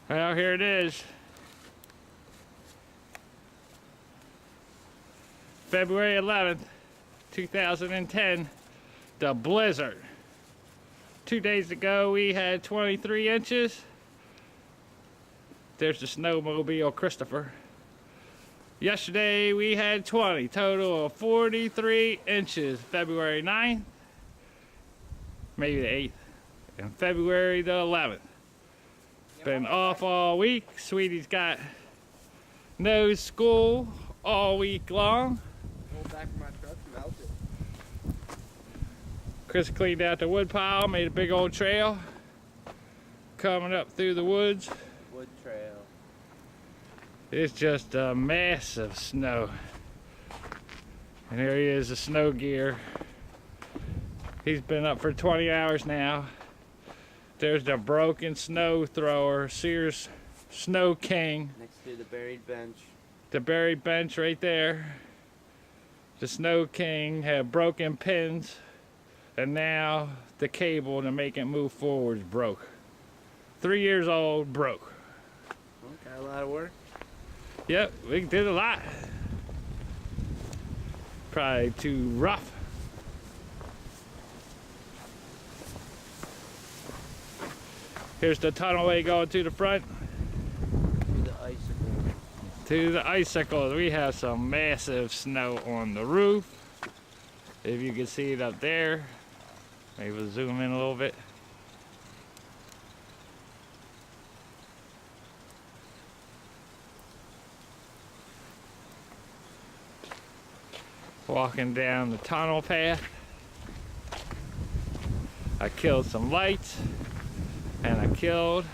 Well, here it is. February 11th, 2010, the blizzard. 2 days ago we had 23 inches. There's the snowmobile Christopher. Yesterday we had 20, total of 43 inches. February 9th, maybe the 8th, and February the 11th. Been off all week. Sweetie's got no school all week long. Hold back from my truck and melt it. Chris cleaned out the wood pile, made a big old trail coming up through the woods. Wood trail. It's just a massive snow. And there he is, the snow gear. He's been up for 20 hours now. There's the broken snow thrower, Sears Snow King. Next to the buried bench. The buried bench right there. The Snow King had broken pins, and now the cable to make it move forward is broke. 3 years old, broke. Okay, a lot of work. Yep, we did a lot. Probably too rough. Here's the tunnelway going to the front. To the icicle. To the icicles. We have some massive snow on the roof. If you can see it up there. Maybe we'll zoom in a little bit. Walking down the tunnel path. I killed some lights and I killed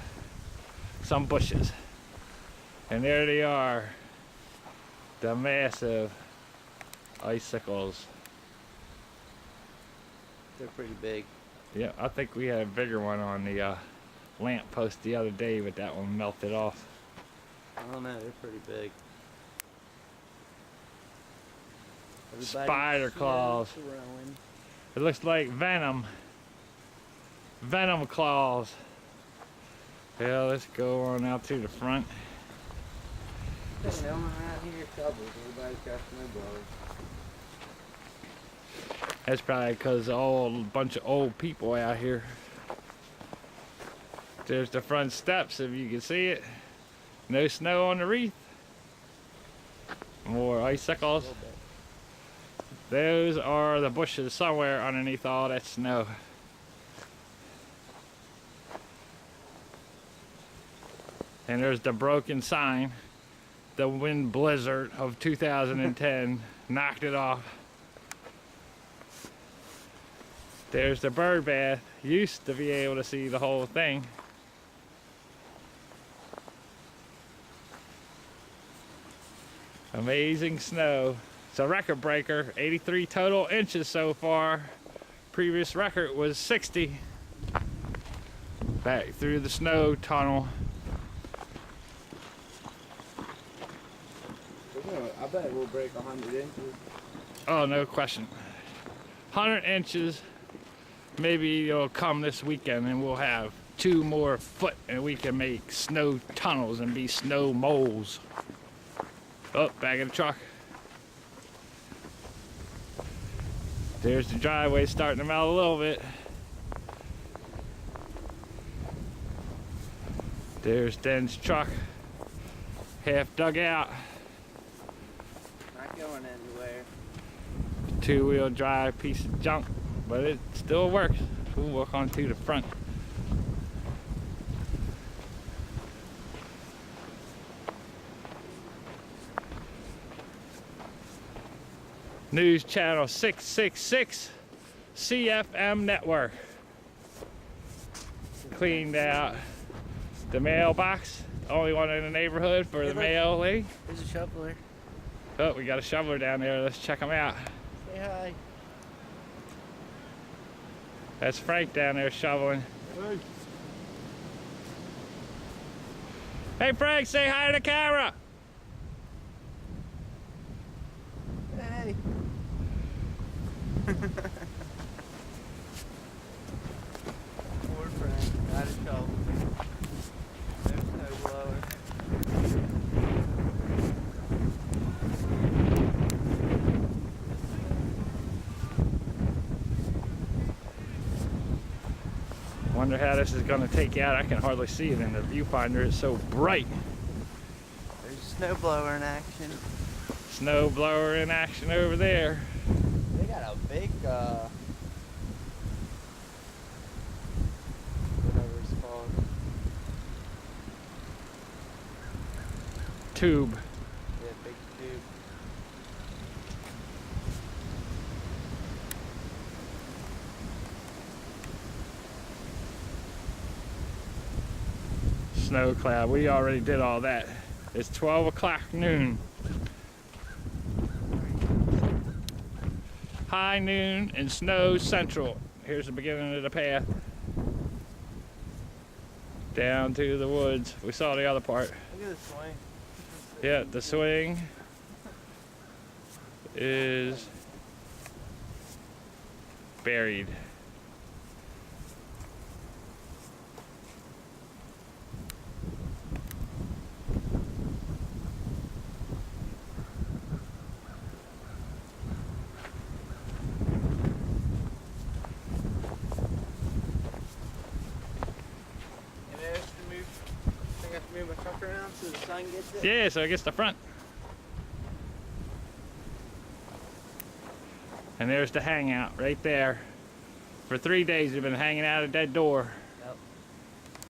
some bushes. And there they are, the massive icicles. They're pretty big. Yeah, I think we had a bigger one on the lamp post the other day, but that one melted off. I don't know, they're pretty big. Spider claws. It looks like venom. Venom claws. Yeah, let's go on out to the front. No one out here covered. Everybody's got snowblowers. That's probably because a bunch of old people out here. There's the front steps, if you can see it. No snow on the wreath. More icicles. Those are the bushes somewhere underneath all that snow. And there's the broken sign. The wind blizzard of 2010 knocked it off. There's the bird bath. Used to be able to see the whole thing. Amazing snow. It's a record breaker. 83 total inches so far. Previous record was 60. Back through the snow tunnel. I bet we'll break 100 inches. Oh, no question. 100 inches. Maybe it'll come this weekend and we'll have 2 more foot and we can make snow tunnels and be snow moles. Oh, back in the truck. There's the driveway starting to melt a little bit. There's Den's truck. Half dug out. Not going anywhere. 2-wheel drive piece of junk, but it still works. We'll walk on to the front. News channel 666 CFM network. Cleaned out the mailbox, only one in the neighborhood for the mail lady. There's a shoveler. Oh, we got a shoveler down there. Let's check him out. Say hi. That's Frank down there shoveling. Hey. Hey Frank, say hi to the camera. Hey. Poor Frank, got a shovel. There's no Wonder how this is gonna take you out. I can hardly see it in the viewfinder. It's so bright. There's a snowblower in action. Snow blower in action over there. They got a big, whatever it's called. Tube. Yeah, big tube. Snow cloud. We already did all that. It's 12 o'clock noon. High noon and snow central. Here's the beginning of the path. Down to the woods. We saw the other part. Look at the swing. Yeah, the swing is buried. And I have to move, I have to move my truck around so the sun gets it. Yeah, so I guess the front. And there's the hangout right there. For 3 days we've been hanging out at that door.